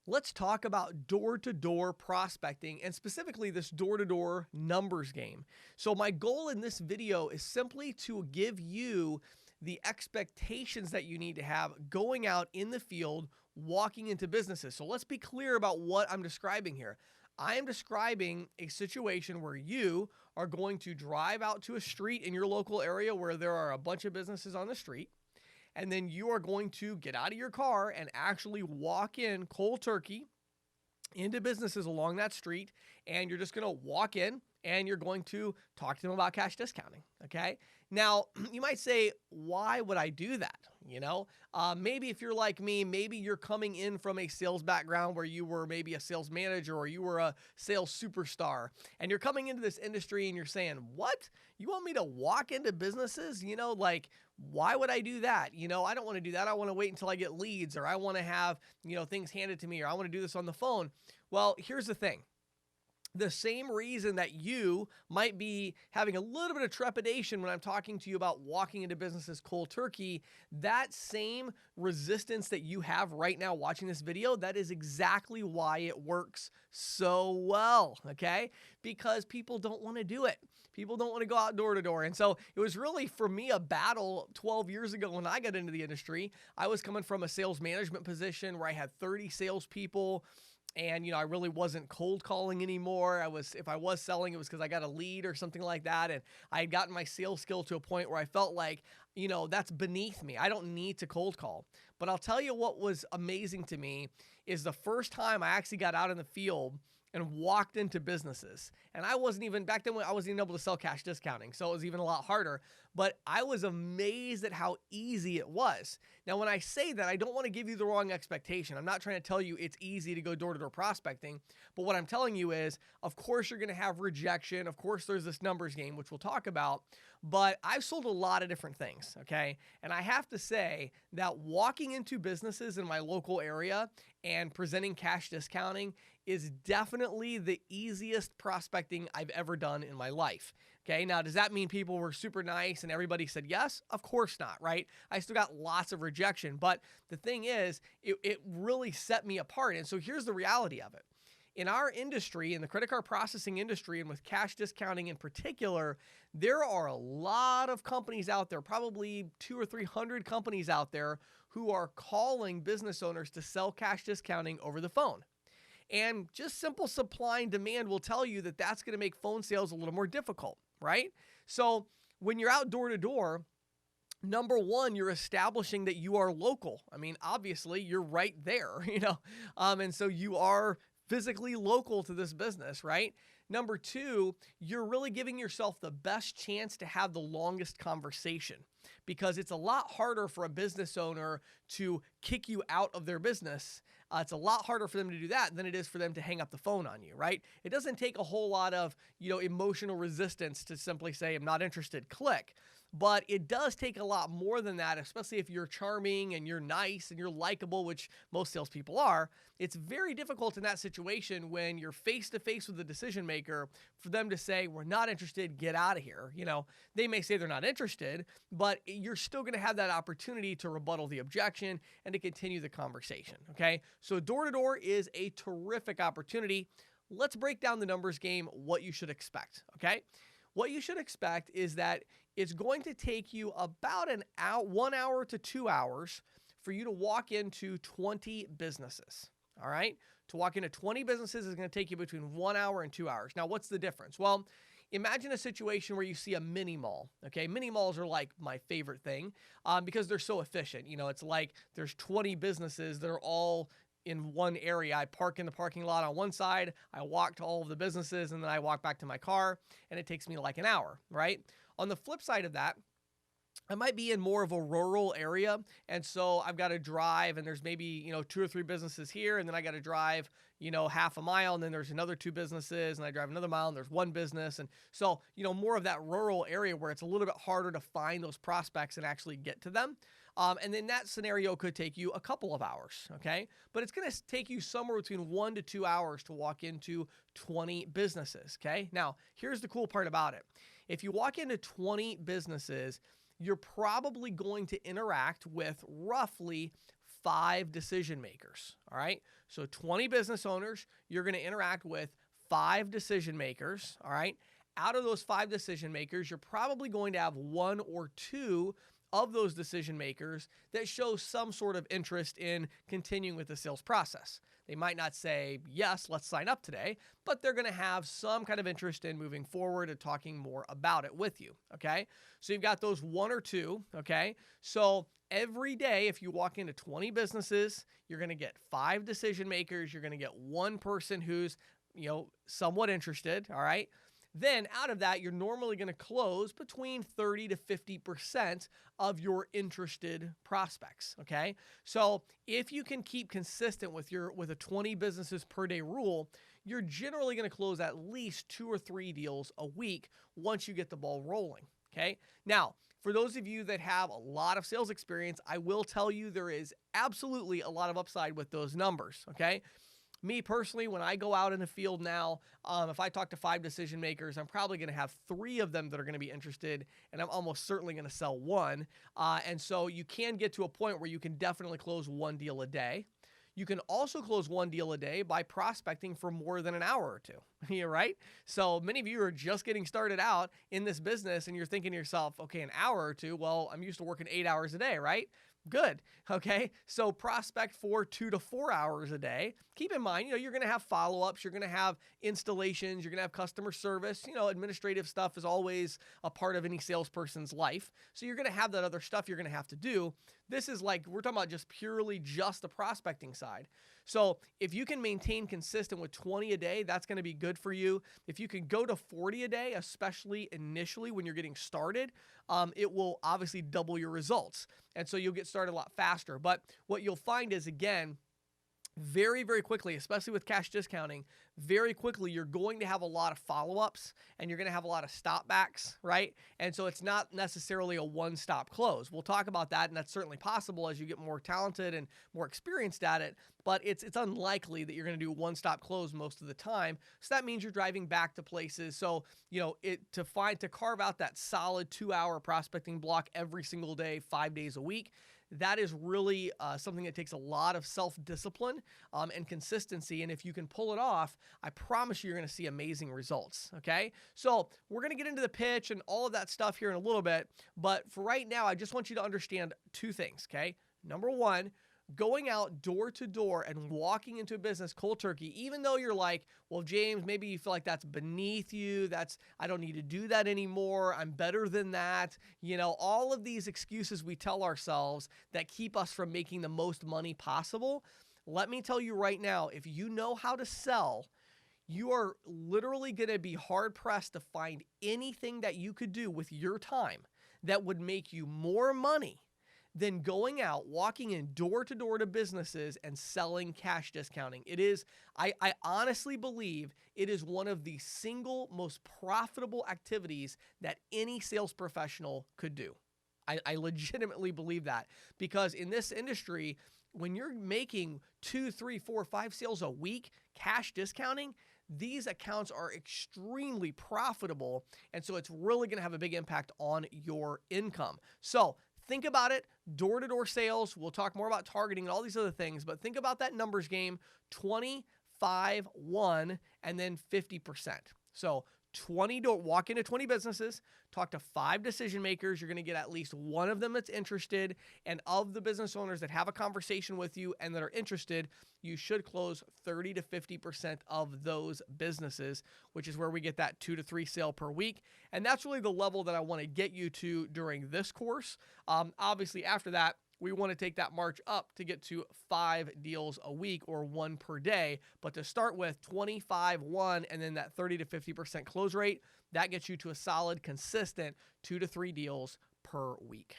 Let's talk about door-to-door prospecting and specifically this door-to-door numbers game. So my goal in this video is simply to give you the expectations that you need to have going out in the field, walking into businesses. So let's be clear about what I'm describing here. I am describing a situation where you are going to drive out to a street in your local area where there are a bunch of businesses on the street. And then you are going to get out of your car and actually walk in cold turkey into businesses along that street. And you're just going to walk in and you're going to talk to them about cash discounting. Okay. Now, you might say, why would I do that? Maybe if you're like me, maybe you're coming in from a sales background where you were maybe a sales manager or you were a sales superstar, and you're coming into this industry and you're saying, what? You want me to walk into businesses? Why would I do that? I don't want to do that. I want to wait until I get leads, or I want to have, things handed to me, or I want to do this on the phone. Well, here's the thing. The same reason that you might be having a little bit of trepidation when I'm talking to you about walking into businesses cold turkey, that same resistance that you have right now watching this video, that is exactly why it works so well, okay? Because people don't want to do it. People don't want to go out door to door. And so it was really, for me, a battle 12 years ago when I got into the industry. I was coming from a sales management position where I had 30 salespeople. And, I really wasn't cold calling anymore. If I was selling, it was because I got a lead or something like that. And I had gotten my sales skill to a point where I felt like, that's beneath me. I don't need to cold call. But I'll tell you what was amazing to me is the first time I actually got out in the field and walked into businesses. And back then I wasn't even able to sell cash discounting. So it was even a lot harder, but I was amazed at how easy it was. Now, when I say that, I don't want to give you the wrong expectation. I'm not trying to tell you it's easy to go door-to-door prospecting, but what I'm telling you is, of course, you're going to have rejection. Of course, there's this numbers game, which we'll talk about, but I've sold a lot of different things, okay? And I have to say that walking into businesses in my local area and presenting cash discounting is definitely the easiest prospecting I've ever done in my life. Okay, now does that mean people were super nice and everybody said yes? Of course not, right? I still got lots of rejection, but the thing is, it really set me apart. And so here's the reality of it. In our industry, in the credit card processing industry, and with cash discounting in particular, there are a lot of companies out there, probably 200 or 300 companies out there who are calling business owners to sell cash discounting over the phone. And just simple supply and demand will tell you that that's going to make phone sales a little more difficult, right? So when you're out door to door, number one, you're establishing that you are local. I mean, obviously, you're right there, and so you are physically local to this business, right? Number two, you're really giving yourself the best chance to have the longest conversation, because it's a lot harder for a business owner to kick you out of their business. It's a lot harder for them to do that than it is for them to hang up the phone on you, right? It doesn't take a whole lot of, emotional resistance to simply say, I'm not interested, click. But it does take a lot more than that, especially if you're charming and you're nice and you're likable, which most salespeople are. It's very difficult in that situation when you're face to face with the decision maker for them to say, we're not interested, get out of here. They may say they're not interested, but you're still going to have that opportunity to rebuttal the objection and to continue the conversation. Okay. So door to door is a terrific opportunity. Let's break down the numbers game, what you should expect. Okay. What you should expect is that it's going to take you about 1 hour to 2 hours for you to walk into 20 businesses. All right. To walk into 20 businesses is going to take you between 1 hour and 2 hours. Now, what's the difference? Well, imagine a situation where you see a mini mall. Okay. Mini malls are like my favorite thing because they're so efficient. It's like there's 20 businesses that are all in one area. I park in the parking lot on one side, I walk to all of the businesses, and then I walk back to my car, and it takes me like an hour, right? On the flip side of that, I might be in more of a rural area, and so I've got to drive, and there's maybe, 2 or 3 businesses here, and then I got to drive, half a mile, and then there's another 2 businesses, and I drive another mile, and there's 1 business. And so, more of that rural area where it's a little bit harder to find those prospects and actually get to them. And then that scenario could take you a couple of hours, okay? But it's going to take you somewhere between 1 to 2 hours to walk into 20 businesses, okay? Now, here's the cool part about it. If you walk into 20 businesses, you're probably going to interact with roughly 5 decision makers. All right. So 20 business owners, you're going to interact with 5 decision makers. All right. Out of those 5 decision makers, you're probably going to have 1 or 2 of those decision makers that show some sort of interest in continuing with the sales process. They might not say, yes, let's sign up today, but they're going to have some kind of interest in moving forward and talking more about it with you. Okay. So you've got those 1 or 2. Okay. So every day, if you walk into 20 businesses, you're going to get 5 decision makers. You're going to get 1 person who's, somewhat interested. All right. Then out of that, you're normally going to close between 30 to 50% of your interested prospects. Okay. So if you can keep consistent with a 20 businesses per day rule, you're generally going to close at least 2 or 3 deals a week once you get the ball rolling. Okay. Now, for those of you that have a lot of sales experience, I will tell you there is absolutely a lot of upside with those numbers. Okay. Me personally, when I go out in the field now, if I talk to 5 decision makers, I'm probably going to have 3 of them that are going to be interested, and I'm almost certainly going to sell 1. And so you can get to a point where you can definitely close 1 deal a day. You can also close 1 deal a day by prospecting for more than an hour or 2. Yeah, right? So many of you are just getting started out in this business, and you're thinking to yourself, okay, an hour or 2, well, I'm used to working 8 hours a day, right? Good. Okay. So prospect for 2 to 4 hours a day. Keep in mind, you're going to have follow-ups. You're going to have installations. You're going to have customer service. Administrative stuff is always a part of any salesperson's life. So you're going to have that other stuff you're going to have to do. This is like, we're talking about just the prospecting side. So if you can maintain consistent with 20 a day, that's going to be good for you. If you can go to 40 a day, especially initially when you're getting started, it will obviously double your results. And so you'll get started a lot faster. But what you'll find is, again, very, very quickly, especially with cash discounting, very quickly, you're going to have a lot of follow-ups and you're going to have a lot of stop-backs, right? And so it's not necessarily a one-stop close. We'll talk about that, and that's certainly possible as you get more talented and more experienced at it, but it's unlikely that you're going to do a one-stop close most of the time. So that means you're driving back to places. So, to carve out that solid 2-hour prospecting block every single day, 5 days a week, that is really something that takes a lot of self-discipline and consistency. And if you can pull it off, I promise you're going to see amazing results. Okay. So we're going to get into the pitch and all of that stuff here in a little bit. But for right now, I just want you to understand 2 things. Okay. Number 1, going out door to door and walking into a business cold turkey, even though you're like, well, James, maybe you feel like that's beneath you. I don't need to do that anymore. I'm better than that. All of these excuses we tell ourselves that keep us from making the most money possible. Let me tell you right now, if you know how to sell, you are literally going to be hard pressed to find anything that you could do with your time that would make you more money than going out, walking in door to door to businesses and selling cash discounting. It is, I honestly believe it is one of the single most profitable activities that any sales professional could do. I legitimately believe that, because in this industry, when you're making 2, 3, 4, 5 sales a week, cash discounting, these accounts are extremely profitable. And so it's really going to have a big impact on your income. So think about it, door-to-door sales. We'll talk more about targeting and all these other things, but think about that numbers game, 25, 1, and then 50%. So walk into 20 businesses, talk to 5 decision makers. You're going to get at least 1 of them that's interested. And of the business owners that have a conversation with you and that are interested, you should close 30 to 50% of those businesses, which is where we get that 2 to 3 sale per week. And that's really the level that I want to get you to during this course. Obviously, after that, we want to take that march up to get to 5 deals a week or 1 per day. But to start with 25, 1, and then that 30 to 50% close rate, that gets you to a solid, consistent 2 to 3 deals per week.